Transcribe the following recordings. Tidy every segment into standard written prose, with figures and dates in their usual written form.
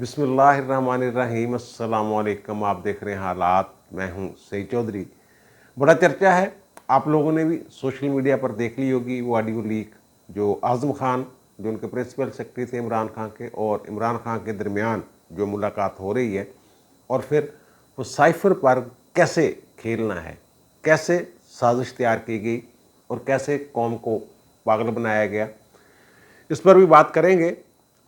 बिस्मिल्लाहिर्रहमानिर्रहीम। अस्सलाम वालेकुम। आप देख रहे हैं हालात। मैं हूं सईद चौधरी। बड़ा चर्चा है, आप लोगों ने भी सोशल मीडिया पर देख ली होगी वो ऑडियो लीक जो आज़म खान, जो उनके प्रिंसिपल सेक्रेटरी थे इमरान खान के, और इमरान खान के दरमियान जो मुलाकात हो रही है, और फिर वो साइफ़र पर कैसे खेलना है, कैसे साजिश तैयार की गई और कैसे कौम को पागल बनाया गया, इस पर भी बात करेंगे।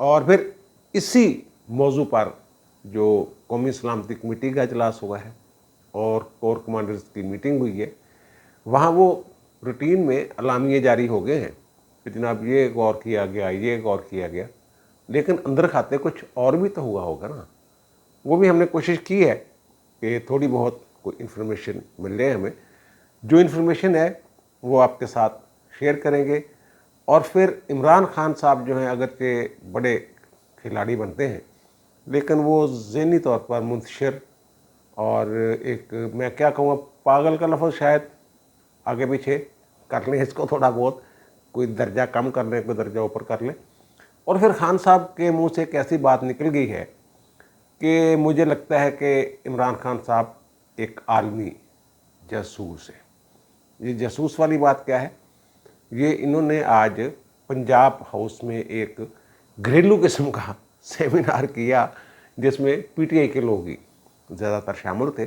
और फिर इसी मौजू पर जो कौमी सलामती कमेटी का इजलास हुआ है और कोर कमांडर्स की मीटिंग हुई है, वहाँ वो रूटीन में अलामिये जारी हो गए हैं कि जनाब ये गौर किया गया, ये गौर किया गया, लेकिन अंदर खाते कुछ और भी तो हुआ होगा ना। वो भी हमने कोशिश की है कि थोड़ी बहुत कोई इन्फॉर्मेशन मिल जाए हमें। जो इन्फॉर्मेशन है वो आपके साथ शेयर करेंगे। और फिर इमरान खान साहब जो हैं, अगरचे बड़े खिलाड़ी बनते हैं, लेकिन वो ज़हनी तौर पर मुंतशिर और एक, मैं क्या कहूँगा, पागल का लफ्ज़ शायद आगे पीछे कर लें इसको, थोड़ा बहुत कोई दर्जा कम कर लें, कोई दर्जा ऊपर कर लें। और फिर खान साहब के मुंह से एक ऐसी बात निकल गई है कि मुझे लगता है कि इमरान खान साहब एक आलमी जासूस है। ये जासूस वाली बात क्या है, ये इन्होंने आज पंजाब हाउस में एक घरेलू किस्म का सेमिनार किया जिसमें पीटीआई के लोग ही ज़्यादातर शामिल थे।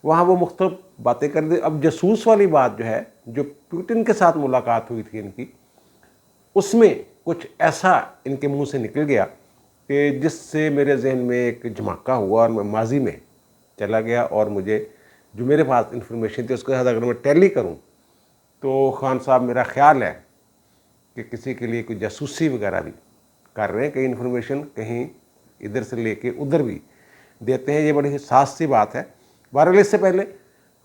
वहाँ वो मुख्तलिफ बातें कर दी। अब जासूस वाली बात जो है, जो पुतिन के साथ मुलाकात हुई थी इनकी, उसमें कुछ ऐसा इनके मुंह से निकल गया कि जिससे मेरे जहन में एक झमाका हुआ और मैं माजी में चला गया। और मुझे जो मेरे पास इन्फॉर्मेशन थी उसके साथ अगर मैं टैली करूं तो खान साहब, मेरा ख्याल है कि किसी के लिए कोई जासूसी वगैरह भी कर रहे हैं, कई इन्फॉर्मेशन कहीं इधर से लेके उधर भी देते हैं। ये बड़ी सास सी बात है। बहरहाल, इससे पहले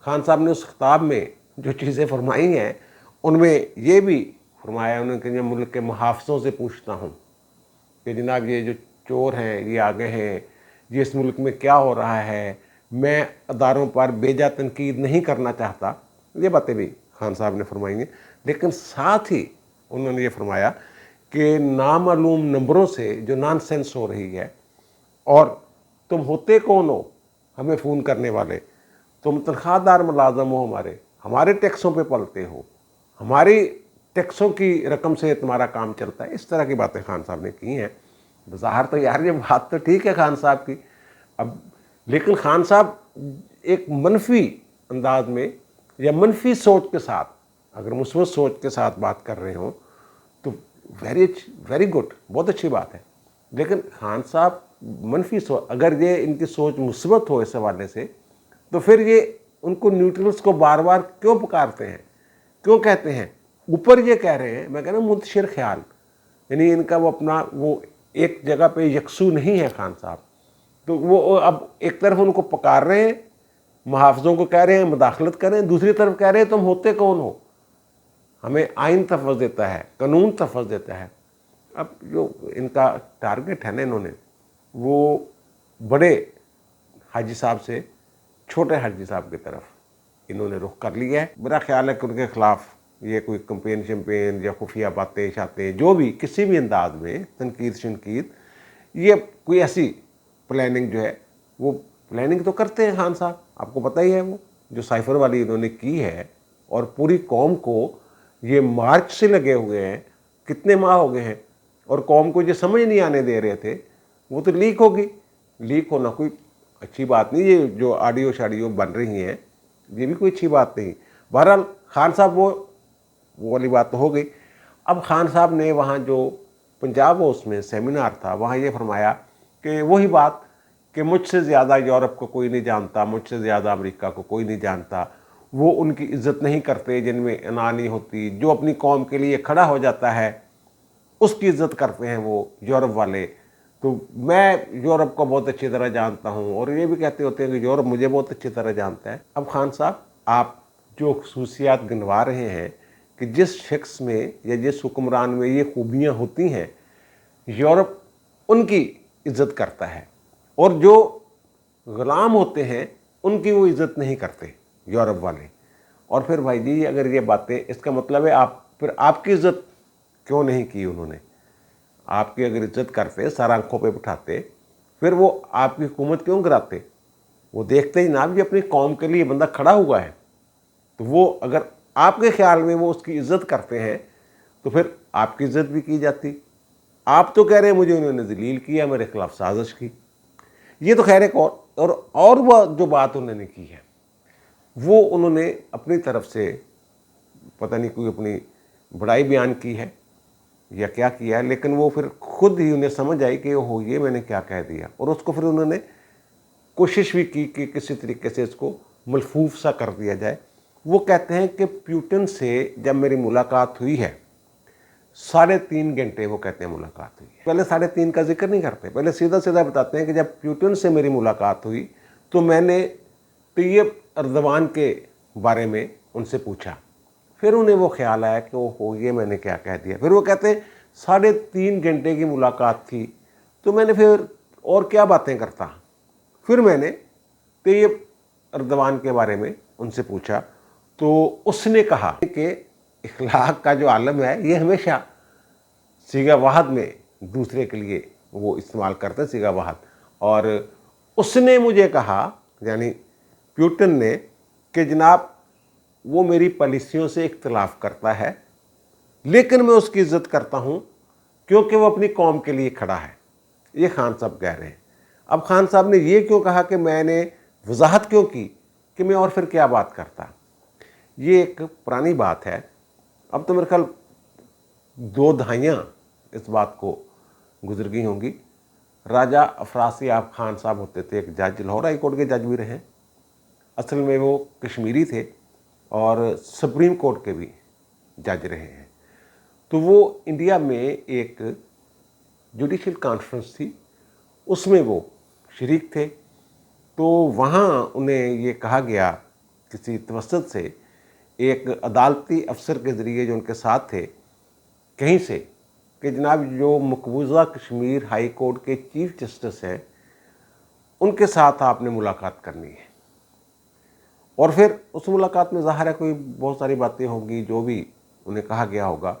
खान साहब ने उस खिताब में जो चीज़ें फरमाई हैं उनमें ये भी फरमाया उन्होंने कि मुल्क के मुहाफ़िज़ों से पूछता हूँ कि जनाब ये जो चोर हैं ये आ गए हैं, ये इस मुल्क में क्या हो रहा है, मैं अदारों पर बेजा तनकीद नहीं करना चाहता। ये बातें भी खान साहब ने फरमाई हैं। लेकिन साथ ही उन्होंने ये फरमाया कि नामालूम नंबरों से जो नॉनसेंस हो रही है, और तुम होते कौन हो हमें फ़ोन करने वाले, तुम तनख्वाहदार मुलाजम हो, हमारे टैक्सों पे पलते हो, हमारी टैक्सों की रकम से तुम्हारा काम चलता है। इस तरह की बातें खान साहब ने की हैं। ज़ाहिर तो यार ये बात तो ठीक है खान साहब की, अब लेकिन खान साहब एक मनफी अंदाज में या मनफी सोच के साथ, अगर मुस्बत सोच के साथ बात कर रहे हो तो वेरी गुड, बहुत अच्छी बात है। लेकिन खान साहब मनफी सोच, अगर ये इनकी सोच मुस्बत हो इस हवाले से, तो फिर ये उनको न्यूट्रल्स को बार बार क्यों पुकारते हैं, क्यों कहते हैं? ऊपर ये कह रहे हैं, मैं कह रहा हूँ मुंतशिर ख्याल, यानी इनका वो अपना वो एक जगह पे यकसू नहीं है खान साहब। तो वो अब एक तरफ उनको पुकार रहे हैं, मुहाफ़िज़ों को कह रहे हैं मुदाखलत करें, दूसरी तरफ कह रहे हैं तुम होते कौन हो, हमें आइन तफ़्ज़ देता है, कानून तफ़्ज़ देता है। अब जो इनका टारगेट है ना, इन्होंने वो बड़े हाजी साहब से छोटे हाजी साहब की तरफ इन्होंने रुख कर लिया है। मेरा ख्याल है कि उनके ख़िलाफ़ ये कोई कंपेन शम्पेन या खुफिया बातें शातें जो भी किसी भी अंदाज में तनकीद शनकीद, ये कोई ऐसी प्लानिंग जो है, वो प्लानिंग तो करते हैं खान साहब, आपको पता ही है। वो जो साइफ़र वाली इन्होंने की है और पूरी कौम को ये मार्च से लगे हुए हैं, कितने माह हो गए हैं, और कौम को ये समझ नहीं आने दे रहे थे, वो तो लीक होगी। लीक होना कोई अच्छी बात नहीं। ये जो ऑडियो शाडियो बन रही हैं ये भी कोई अच्छी बात नहीं। बहरहाल खान साहब वो वाली बात तो हो गई। अब खान साहब ने वहाँ जो पंजाब हाउस में सेमिनार था, वहाँ ये फरमाया कि वही बात कि मुझसे ज़्यादा यूरोप को कोई नहीं जानता, मुझसे ज़्यादा अमेरिका को कोई नहीं जानता, वो उनकी इज़्ज़त नहीं करते जिनमें अनानी होती, जो अपनी कौम के लिए खड़ा हो जाता है उसकी इज़्ज़त करते हैं वो यूरोप वाले। तो मैं यूरोप को बहुत अच्छी तरह जानता हूँ, और ये भी कहते होते हैं कि यूरोप मुझे बहुत अच्छी तरह जानता है। अब खान साहब, आप जो खसूसियात गिनवा रहे हैं कि जिस शख्स में या जिस हुक्मरान में ये खूबियाँ होती हैं, यूरोप उनकी इज़्ज़त करता है, और जो ग़ुलाम होते हैं उनकी वो इज़्ज़त नहीं करते यूरोप वाले। और फिर भाई जी अगर ये बातें, इसका मतलब है आप फिर आपकी इज़्ज़त क्यों नहीं की उन्होंने? आपकी अगर इज़्ज़त करते, सर आंखों पे बिठाते, फिर वो आपकी हुकूमत क्यों कराते? वो देखते ही जनाब ये अपनी कौम के लिए बंदा खड़ा हुआ है, तो वो अगर आपके ख्याल में वो उसकी इज्जत करते हैं तो फिर आपकी इज्जत भी की जाती। आप तो कह रहे हैं मुझे उन्होंने जलील किया, मेरे खिलाफ साजिश की। ये तो खैर एक और वो जो बात उन्होंने की है वो उन्होंने अपनी तरफ से पता नहीं कोई अपनी बड़ाई बयान की है या क्या किया है, लेकिन वो फिर खुद ही उन्हें समझ आई कि हो ये मैंने क्या कह दिया, और उसको फिर उन्होंने कोशिश भी की कि किसी तरीके से इसको मलफूफ सा कर दिया जाए। वो कहते हैं कि प्यूटन से जब मेरी मुलाकात हुई है 3.5 घंटे, वो कहते हैं मुलाकात हुई है। पहले 3.5 का जिक्र नहीं करते, पहले सीधा सीधा बताते हैं कि जब प्यूटन से मेरी मुलाकात हुई तो मैंने तैयब अर्दवान के बारे में उनसे पूछा। फिर उन्हें वो ख्याल आया कि ओहो ये मैंने क्या कह दिया। फिर वो कहते हैं 3.5 घंटे की मुलाकात थी तो मैंने फिर और क्या बातें करता। फिर मैंने तैयब अर्दवान के बारे में उनसे पूछा तो उसने कहा कि इखलाक का जो आलम है ये हमेशा सीगा वाहद में दूसरे के लिए वो इस्तेमाल करते हैं, सीगा वाहद। और उसने मुझे कहा, यानी प्यूटन ने, कि जनाब वो मेरी पॉलिसियों से इख्तलाफ करता है लेकिन मैं उसकी इज्जत करता हूँ क्योंकि वो अपनी कौम के लिए खड़ा है। ये खान साहब कह रहे हैं। अब खान साहब ने ये क्यों कहा कि मैंने वजाहत क्यों की कि मैं और फिर क्या बात करता। ये एक पुरानी बात है, अब तो मेरे ख्याल 2 दहाइयाँ इस बात को गुजर गई होंगी। राजा अफरासी आप खान साहब होते थे, एक जज, लाहौर हाई कोर्ट के जज भी रहे। असल में वो कश्मीरी थे और सुप्रीम कोर्ट के भी जज रहे हैं। तो वो इंडिया में एक जुडिशल कॉन्फ्रेंस थी, उसमें वो शरीक थे। तो वहाँ उन्हें ये कहा गया किसी तवस्सुत से, एक अदालती अफसर के ज़रिए जो उनके साथ थे कहीं से, कि जनाब जो मकबूजा कश्मीर हाई कोर्ट के चीफ जस्टिस हैं उनके साथ आपने मुलाकात करनी है। और फिर उस मुलाकात में ज़ाहिर है कोई बहुत सारी बातें होंगी, जो भी उन्हें कहा गया होगा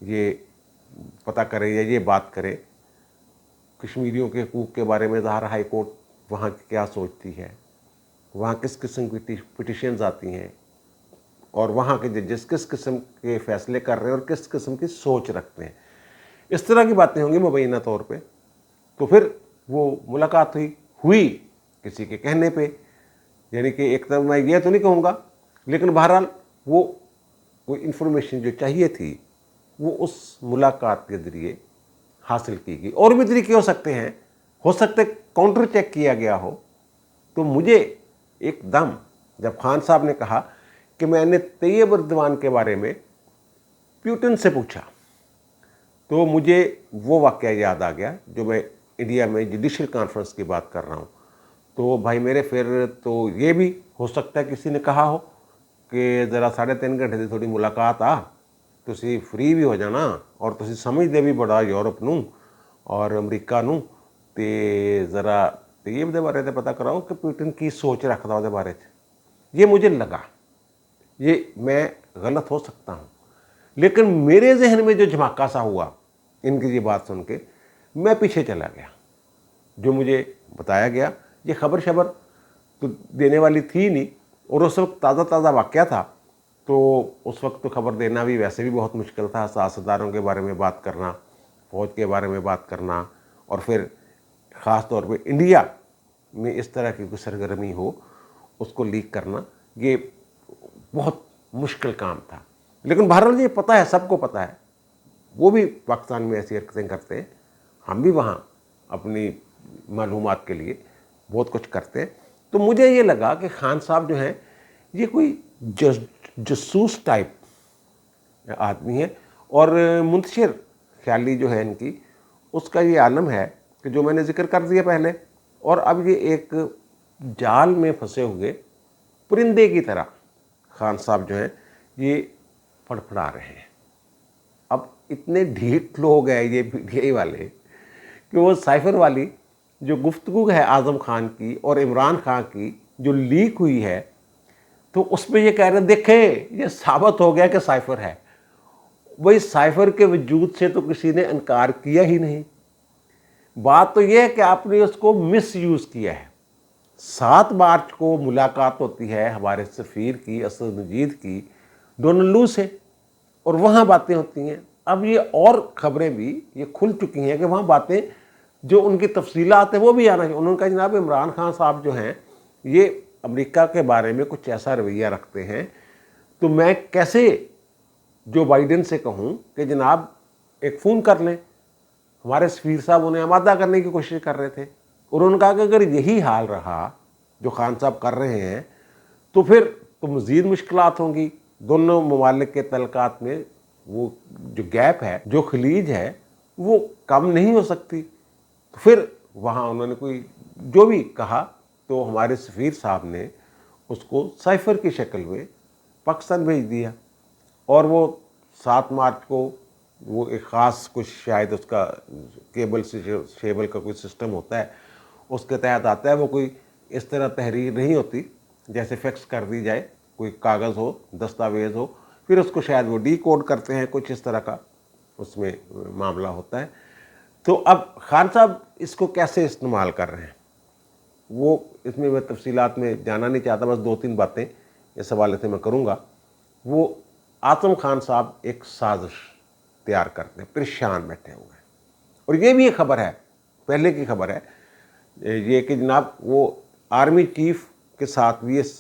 ये पता करें या ये बात करें कश्मीरियों के हकूक़ के बारे में। ज़ाहिर हाई कोर्ट वहाँ की क्या सोचती है, वहाँ किस किस्म की पिटिशन्स आती हैं और वहाँ के जजेस किस किस्म के फ़ैसले कर रहे हैं और किस किस्म की सोच रखते हैं, इस तरह की बातें होंगी मुबैना तौर पे। तो फिर वो मुलाकात हुई किसी के कहने पे, यानी कि एक तरफ मैं ये तो नहीं कहूँगा, लेकिन बहरहाल वो इन्फॉर्मेशन जो चाहिए थी वो उस मुलाकात के ज़रिए हासिल की गई। और भी तरीके हो सकते हैं, हो सकते काउंटर चेक किया गया हो। तो मुझे एकदम जब खान साहब ने कहा कि मैंने तैयब अर्दवान के बारे में प्यूटन से पूछा, तो मुझे वो वाक़या याद आ गया जो मैं इंडिया में जुडिशल कॉन्फ्रेंस की बात कर रहा हूँ। तो भाई मेरे फिर तो ये भी हो सकता है किसी ने कहा हो कि ज़रा 3.5 घंटे की थोड़ी मुलाकात आ, तुसी फ्री भी हो जाना और तुसी समझते भी बड़ा यूरोप नूं और अमरीका नूं, ते ज़रा तैयब दे बारे पता कराओ कि प्यूटन की सोच रखता उहदे बारे। ये मुझे लगा, ये मैं गलत हो सकता हूँ, लेकिन मेरे जहन में जो झमाका सा हुआ इनकी ये बात सुन के, मैं पीछे चला गया। जो मुझे बताया गया ये खबर शबर तो देने वाली थी नहीं, और उस वक्त ताज़ा ताज़ा वाक़या था, तो उस वक्त तो खबर देना भी वैसे भी बहुत मुश्किल था। सियासतदानों के बारे में बात करना, फ़ौज के बारे में बात करना, और फिर ख़ास तौर पे इंडिया में इस तरह की कोई सरगर्मी हो उसको लीक करना, ये बहुत मुश्किल काम था। लेकिन बहरहाल ये पता है, सबको पता है, वो भी पाकिस्तान में ऐसी हरकतें करते हैं, हम भी वहाँ अपनी मालूमात के लिए बहुत कुछ करते हैं। तो मुझे ये लगा कि खान साहब जो हैं ये कोई जसूस टाइप आदमी है, और मुंतशिर ख्याली जो है इनकी, उसका ये आलम है कि जो मैंने जिक्र कर दिया पहले, और अब ये एक जाल में फंसे हुए परिंदे की तरह खान साहब जो हैं ये फड़फड़ा रहे हैं। अब इतने ढीठ लोग हैं ये पीटीआई वाले कि वो साइफर वाली जो गुफ्तगू है आज़म खान की और इमरान खान की जो लीक हुई है, तो उसमें ये कह रहे हैं देखें ये साबित हो गया कि साइफर है। वही साइफर के वजूद से तो किसी ने इनकार किया ही नहीं। बात तो ये है कि आपने उसको मिस यूज़ किया है। 7 मार्च को मुलाकात होती है हमारे सफ़ीर की, असद मजीद की, डोनाल्डू से, और वहाँ बातें होती हैं। अब ये और ख़बरें भी ये खुल चुकी हैं कि वहाँ बातें जो उनकी तफसीलात हैं वो भी आना चाहिए। उन्होंने कहा जनाब इमरान खान साहब जो हैं ये अमेरिका के बारे में कुछ ऐसा रवैया रखते हैं, तो मैं कैसे जो बाइडेन से कहूँ कि जनाब एक फ़ोन कर लें। हमारे सफ़ीर साहब उन्हें आमादा करने की कोशिश कर रहे थे। उन्होंने कहा कि अगर यही हाल रहा जो खान साहब कर रहे हैं तो फिर तो मज़ीद मुश्किलात होंगी। दोनों ममालिक के तल्लुकात में वो जो गैप है, जो खलीज है, वो कम नहीं हो सकती। तो फिर वहाँ उन्होंने कोई जो भी कहा तो हमारे सफ़ीर साहब ने उसको साइफ़र की शक्ल में पाकिस्तान भेज दिया, और वो 7 मार्च को वो एक ख़ास कुछ शायद उसका केबल शेबल का कोई सिस्टम होता है, उसके तहत आता है। वो कोई इस तरह तहरीर नहीं होती जैसे फैक्स कर दी जाए, कोई कागज़ हो, दस्तावेज़ हो, फिर उसको शायद वो डी कोड करते हैं, कुछ इस तरह का उसमें मामला होता है। तो अब खान साहब इसको कैसे इस्तेमाल कर रहे हैं वो इसमें मैं तफसीलात में जाना नहीं चाहता, बस 2-3 बातें इस हवाले से मैं करूँगा। वो आज़म खान साहब एक साजिश तैयार करते हैं, परेशान बैठे हुए हैं। और ये भी एक खबर है, पहले की खबर है ये कि जनाब वो आर्मी चीफ के साथ भी इस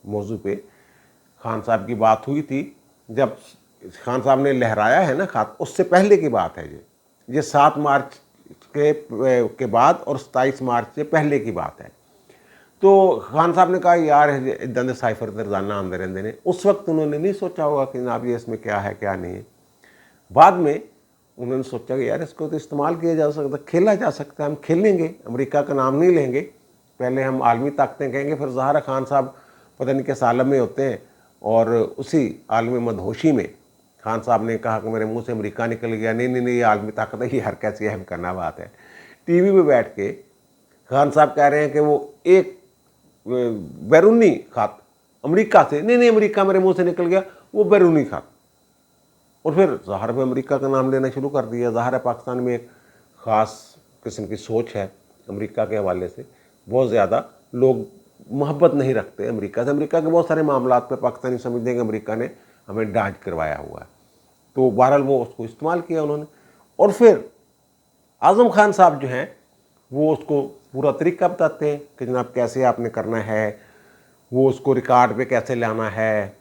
मौजू पे खान साहब की बात हुई थी। जब खान साहब ने लहराया है ना खात, उससे पहले की बात है ये 7 मार्च के बाद और 27 मार्च से पहले की बात है। तो खान साहब ने कहा यार इदां दे साइफर ते रोज़ाना आंदे रहंदे ने। उस वक्त उन्होंने नहीं सोचा होगा कि जनाब ये इसमें क्या है क्या नहीं है। बाद में उन्होंने सोचा कि यार इसको तो इस्तेमाल किया जा सकता, खेला जा सकता है, हम खेलेंगे, अमेरिका का नाम नहीं लेंगे, पहले हम आलमी ताकतें कहेंगे। फिर ज़ाहिर खान साहब पता नहीं किस आलम में होते हैं, और उसी आलमी मदहोशी में खान साहब ने कहा कि मेरे मुंह से अमेरिका निकल गया। नहीं नहीं नहीं, ये आलमी ताकत है, ये हर कैसी अहम करना बात है। टीवी पे बैठ के खान साहब कह रहे हैं कि वो एक बैरूनी खात अमेरिका से, नहीं नहीं अमेरिका मेरे मुंह से निकल गया, वो बैरूनी खात। और फिर ज़ाहिर में अमेरिका का नाम लेना शुरू कर दिया। ज़ाहिर है पाकिस्तान में एक ख़ास किस्म की सोच है अमेरिका के हवाले से, बहुत ज़्यादा लोग मोहब्बत नहीं रखते अमेरिका से। अमेरिका के बहुत सारे मामलात पे पाकिस्तानी समझते हैं कि अमेरिका ने हमें डांच करवाया हुआ है। तो बहरहाल वो उसको इस्तेमाल किया उन्होंने। और फिर आज़म खान साहब जो हैं वो उसको पूरा तरीका बताते हैं कि जनाब कैसे आपने करना है, वो उसको रिकॉर्ड पे कैसे लाना है,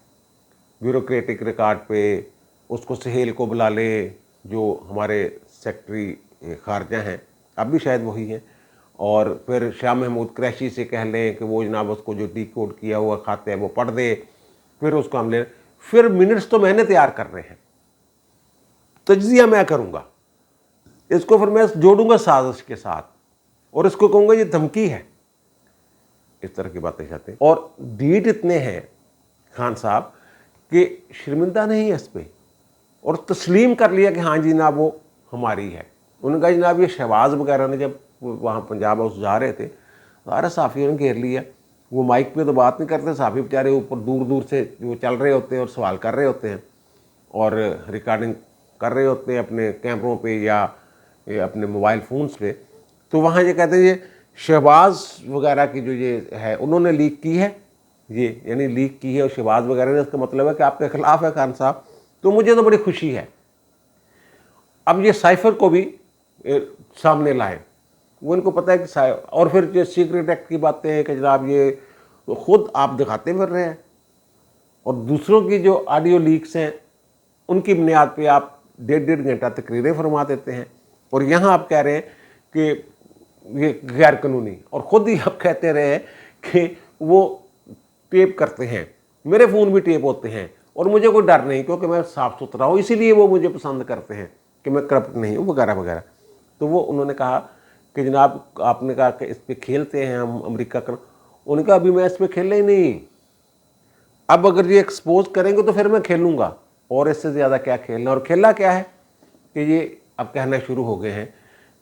ब्यूरोक्रेटिक रिकॉर्ड पे। उसको सहेल को बुला ले जो हमारे सेक्रेटरी ख़ारजा हैं, अब भी शायद वही हैं, और फिर शाह महमूद क़ुरैशी से कह लें कि वो जनाब उसको जो डी कोड किया हुआ खाते हैं वो पढ़ दे, फिर उसको हम ले। फिर मिनट्स तो मैंने तैयार कर रहे हैं, तज्ज़िया मैं करूँगा, इसको फिर मैं जोड़ूंगा साजिश के साथ, और इसको कहूँगा ये धमकी है। इस तरह की बातें चाहते हैं। और डीट इतने हैं खान साहब कि शर्मिंदा नहीं है इस पर, और तस्लीम कर लिया कि हाँ जी जनाब वो हमारी है। उन्होंने कहा जनाब ये शहबाज वगैरह ने जब वहाँ पंजाब हाउस जा रहे थे, सारे साफ़ियों ने घेर लिया। वो माइक पे तो बात नहीं करते, साफ़ी बेचारे ऊपर दूर दूर से वो चल रहे होते हैं और सवाल कर रहे होते हैं और रिकॉर्डिंग कर रहे होते हैं अपने कैमरों पे या अपने मोबाइल फ़ोन्स पे। तो वहाँ ये कहते हैं ये शहबाज वगैरह की जो ये है उन्होंने लीक की है, ये यानी लीक की है और शहबाज वगैरह ने, इसका मतलब है कि आपके ख़िलाफ़ है खान साहब। तो मुझे तो बड़ी खुशी है। अब ये साइफ़र को भी सामने लाए, वो इनको पता है कि और फिर जो सीक्रेट एक्ट की बातें हैं कि जनाब ये ख़ुद आप दिखाते फिर रहे हैं, और दूसरों की जो ऑडियो लीक्स हैं उनकी बुनियाद पे आप 1.5 घंटा तकरीरें फरमा देते हैं, और यहाँ आप कह रहे हैं कि ये गैर कानूनी, और ख़ुद ही आप कहते रहे हैं कि वो टेप करते हैं, मेरे फ़ोन भी टेप होते हैं और मुझे कोई डर नहीं क्योंकि मैं साफ़ सुथरा हूँ, इसीलिए वो मुझे पसंद करते हैं कि मैं करप्ट नहीं हूँ वगैरह वगैरह। तो वो उन्होंने कहा कि जनाब आपने कहा कि इस पर खेलते हैं हम अमेरिका का। उन्होंने कहा अभी मैं इस पर खेलना ही नहीं, अब अगर ये एक्सपोज करेंगे तो फिर मैं खेलूँगा, और इससे ज़्यादा क्या खेलना। और खेला क्या है कि ये अब कहना शुरू हो गए हैं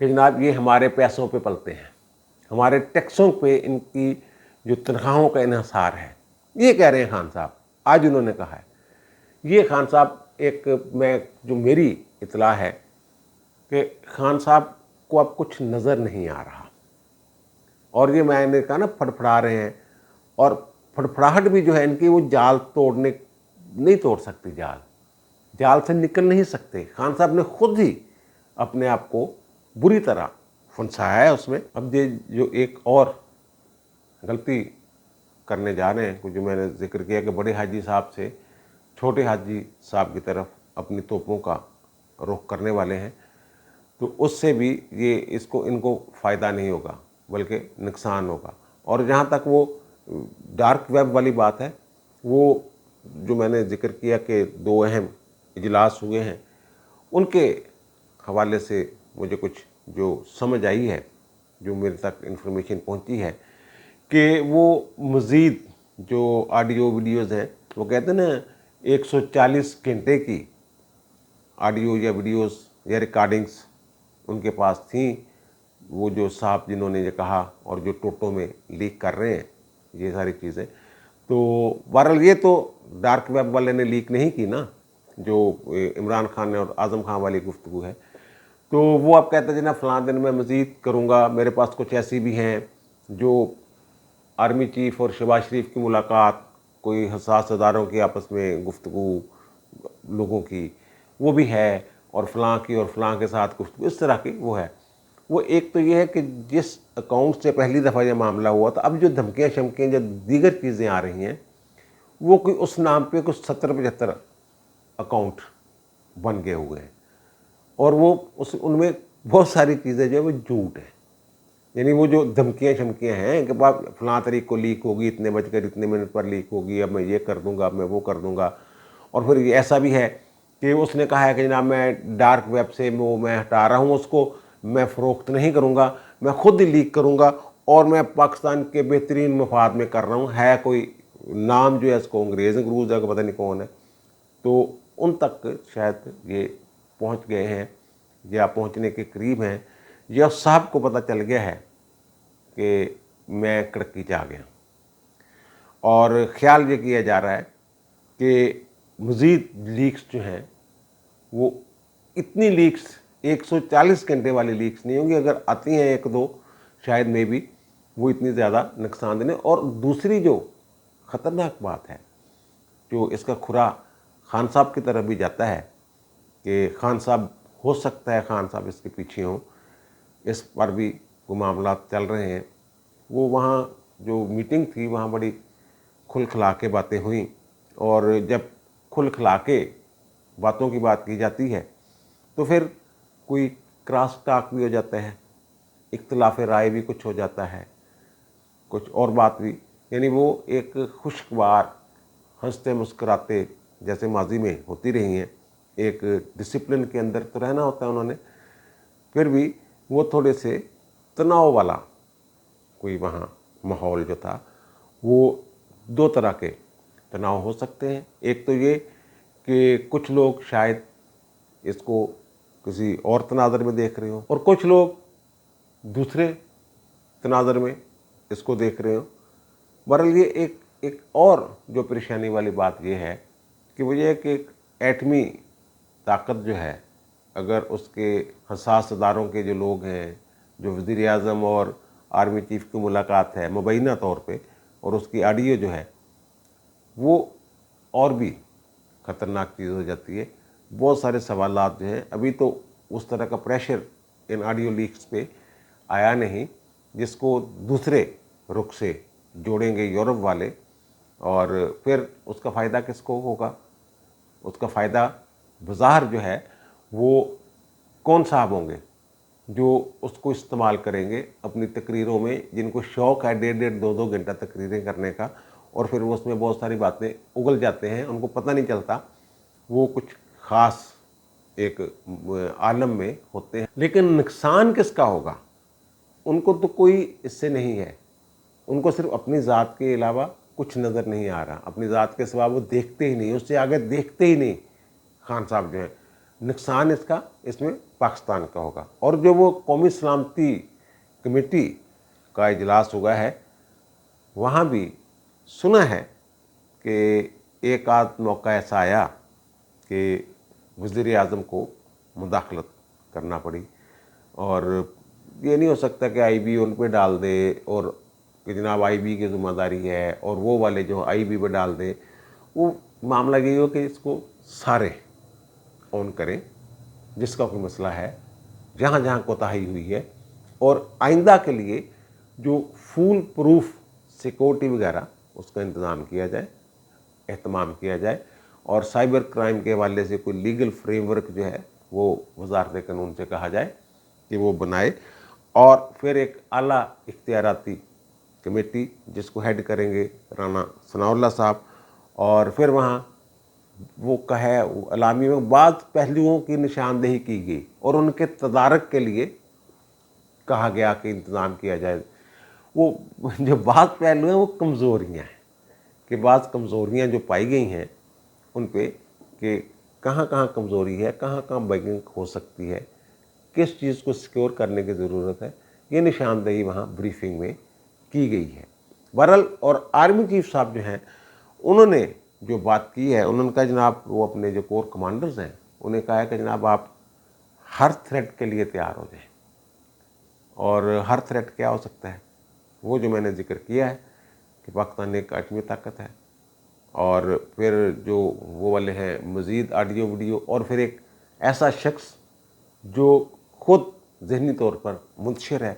कि जनाब ये हमारे पैसों पे पलते हैं, हमारे टैक्सों पे इनकी जो तनख्वाहों का इन्हिसार है, ये कह रहे हैं खान साहब। आज उन्होंने कहा है ये खान साहब, एक मैं जो मेरी इतला है कि खान साहब को अब कुछ नज़र नहीं आ रहा। और ये मैंने कहा ना, फड़फड़ा रहे हैं, और फड़फड़ाहट भी जो है इनकी, वो जाल तोड़ने नहीं तोड़ सकती, जाल से निकल नहीं सकते। खान साहब ने खुद ही अपने आप को बुरी तरह फंसाया है उसमें। अब ये जो एक और गलती करने जा रहे हैं, जो मैंने जिक्र किया कि बड़े हाजी साहब से छोटे हाजी साहब की तरफ अपनी तोपों का रुख करने वाले हैं, तो उससे भी ये इनको फ़ायदा नहीं होगा बल्कि नुकसान होगा। और जहाँ तक वो डार्क वेब वाली बात है, वो जो मैंने जिक्र किया कि 2 अहम इजलास हुए हैं, उनके हवाले से मुझे कुछ जो समझ आई है, जो मेरे तक इन्फॉर्मेशन पहुंची है, कि वो मज़ीद जो ऑडियो वीडियोज़ हैं, वो कहते हैं ना 140 घंटे की ऑडियो या वीडियोज़ या रिकॉर्डिंग्स उनके पास थी। वो जो साहब जिन्होंने ये कहा और जो टोटो में लीक कर रहे हैं ये सारी चीज़ें, तो बहरहाल ये तो डार्क वेब वाले ने लीक नहीं की ना, जो इमरान खान ने और आज़म खान वाली गुफ्तगू है। तो वो आप कहते हैं जनाब फ़लाँ दिन मैं मज़ीद करूँगा, मेरे पास कुछ ऐसी भी हैं जो आर्मी चीफ़ और शहबाज शरीफ की मुलाकात, कोई हसास अदारों की आपस में गुफ्तगू लोगों की, वो भी है, और फ़लाँ की और फ़लाँ के साथ गुफ्तगू, इस तरह की वो है। वो एक तो ये है कि जिस अकाउंट से पहली दफ़ा ये मामला हुआ था, अब जो धमकियाँ शमकियाँ जो दीगर चीज़ें आ रही हैं, वो कोई उस नाम पे कुछ 70-75 अकाउंट बन गए हुए हैं, और वो उनमें बहुत सारी चीज़ें जो है वो झूठ है। यानी वो जो धमकियाँ शमकियाँ हैं कि बाप फ़लाँ तारीख को लीक होगी, इतने बजकर इतने मिनट पर लीक होगी, अब मैं ये कर दूंगा, अब मैं वो कर दूंगा। और फिर ऐसा भी है कि उसने कहा है कि जनाब मैं डार्क वेब से वो मैं हटा रहा हूँ, उसको मैं फ़रोख्त नहीं करूँगा, मैं ख़ुद ही लीक करूँगा, और मैं पाकिस्तान के बेहतरीन मफाद में कर रहा हूँ। है कोई नाम जो है इसको अंग्रेज़ अंग्रूज है, पता नहीं कौन है। तो उन तक शायद ये पहुँच गए हैं या पहुँचने के करीब हैं, या साहब को पता चल गया है कि मैं कड़की से आ गया, और ख़्याल ये किया जा रहा है कि मज़ीद लीक्स जो हैं वो इतनी लीक्स 140 घंटे वाली लीक्स नहीं होंगी, अगर आती हैं 1-2 शायद मे बी वो इतनी ज़्यादा नुकसान देने। और दूसरी जो ख़तरनाक बात है, जो इसका खुरा खान साहब की तरफ भी जाता है कि खान साहब, हो सकता है खान साहब इसके पीछे हों, इस पर भी वो मामला चल रहे हैं। वो वहाँ जो मीटिंग थी वहाँ बड़ी खुल खिला के बातें हुई, और जब खुल खिला के बातों की बात की जाती है तो फिर कोई क्रॉस टॉक भी हो जाता है, इख्तिलाफ राय भी कुछ हो जाता है, कुछ और बात भी, यानी वो एक खुशगवार हंसते मुस्कुराते जैसे माजी में होती रही हैं, एक डिसिप्लिन के अंदर तो रहना होता है उन्होंने, फिर भी वो थोड़े से तनाव वाला कोई वहाँ माहौल जो था, वो 2 तरह के तनाव हो सकते हैं। एक तो ये कि कुछ लोग शायद इसको किसी और तनाज़र में देख रहे हो, और कुछ लोग दूसरे तनाज़र में इसको देख रहे हो। बहरहाल ये एक और जो परेशानी वाली बात ये है कि वो ये है कि एक एटमी ताकत जो है, अगर उसके हसास अदारों के जो लोग हैं, जो वज़ीर आज़म और आर्मी चीफ़ की मुलाकात है मुबैना तौर पे, और उसकी ऑडियो जो है वो और भी ख़तरनाक चीज़ हो जाती है। बहुत सारे सवालात जो हैं, अभी तो उस तरह का प्रेशर इन ऑडियो लीक्स पे आया नहीं जिसको दूसरे रुख से जोड़ेंगे यूरोप वाले, और फिर उसका फ़ायदा किसको होगा? उसका फ़ायदा बज़ाहिर जो है वो कौन साहब होंगे जो उसको इस्तेमाल करेंगे अपनी तकरीरों में, जिनको शौक़ है 1.5-1.5 2-2 घंटा तकरीरें करने का, और फिर वो उसमें बहुत सारी बातें उगल जाते हैं, उनको पता नहीं चलता, वो कुछ ख़ास एक आलम में होते हैं। लेकिन नुकसान किसका होगा? उनको तो कोई इससे नहीं है, उनको सिर्फ अपनी ज़ात के अलावा कुछ नज़र नहीं आ रहा, अपनी ज़ात के सिवा वो देखते ही नहीं, उससे आगे देखते ही नहीं खान साहब जो हैं। नुकसान इसमें पाकिस्तान का होगा। और जो वो कौमी सलामती कमेटी का इजलास हुआ है, वहाँ भी सुना है कि एक आध मौका ऐसा आया कि वज़ीर आज़म को मुदाखलत करना पड़ी, اور یہ نہیں ہو سکتا کہ آئی بی ان پہ ڈال دے اور کہ جناب آئی بی کی ذمہ داری ہے اور وہ والے جو آئی بی پہ ڈال دیں. وہ معاملہ یہ ہو کہ اس کو سارے آن کریں جس کا کوئی مسئلہ ہے، جہاں جہاں کوتاہی ہوئی ہے، اور آئندہ کے لیے جو فول پروف سیکورٹی وغیرہ اس کا انتظام کیا جائے، اہتمام کیا جائے، اور سائبر کرائم کے حوالے سے کوئی لیگل فریم ورک جو ہے وہ وزارت قانون سے کہا جائے کہ وہ بنائے. اور پھر ایک اعلیٰ اختیاراتی کمیٹی جس کو ہیڈ کریں گے رانا ثناء اللہ صاحب، اور پھر وہاں وہ کہے اعلامیہ میں بعض پہلوؤں کی نشاندہی کی گئی اور ان کے تدارک کے لیے کہا گیا کہ انتظام کیا جائے. وہ جو بعض پہلو ہیں وہ کمزوریاں ہیں، کہ بعض کمزوریاں جو پائی گئی ہیں ان پہ کہ کہاں کہاں کمزوری ہے، کہاں کہاں بیکنگ ہو سکتی ہے، کس چیز کو سیکیور کرنے کی ضرورت ہے، یہ نشاندہی وہاں بریفنگ میں کی گئی ہے. بہرحال اور آرمی چیف صاحب جو ہیں انہوں نے جو بات کی ہے، انہوں نے کہا جناب وہ اپنے جو کور کمانڈرز ہیں انہیں کہا ہے کہ جناب آپ ہر تھریٹ کے لیے تیار ہو جائیں. اور ہر تھریٹ کیا ہو سکتا ہے؟ وہ جو میں نے ذکر کیا ہے کہ پاکستان ایک ایٹمی طاقت ہے، اور پھر جو وہ والے ہیں مزید آڈیو ویڈیو، اور پھر ایک ایسا شخص جو خود ذہنی طور پر منتشر ہے،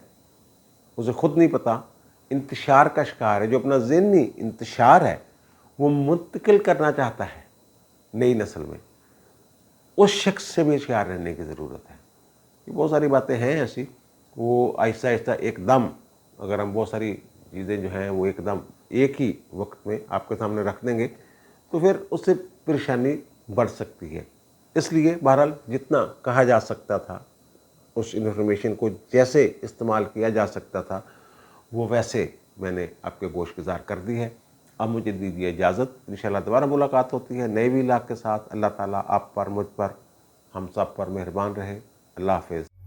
اسے خود نہیں پتا، انتشار کا شکار ہے، جو اپنا ذہنی انتشار ہے وہ منتقل کرنا چاہتا ہے نئی نسل میں، اس شخص سے بھی ہوشیار رہنے کی ضرورت ہے. یہ بہت ساری باتیں ہیں ایسی، وہ آہستہ آہستہ ایک دم اگر ہم بہت ساری چیزیں جو ہیں وہ ایک دم ایک ہی وقت میں آپ کے سامنے رکھ دیں گے تو پھر اس سے پریشانی بڑھ سکتی ہے. اس لیے بہرحال جتنا کہا جا سکتا تھا، اس انفارمیشن کو جیسے استعمال کیا جا سکتا تھا وہ ویسے میں نے آپ کے گوش گزار کر دی ہے. اب مجھے دیجیے اجازت، انشاءاللہ دوبارہ ملاقات ہوتی ہے نئے ویلاگ کے ساتھ. اللہ تعالیٰ آپ پر، مجھ پر، ہم سب پر مہربان رہے. اللہ حافظ.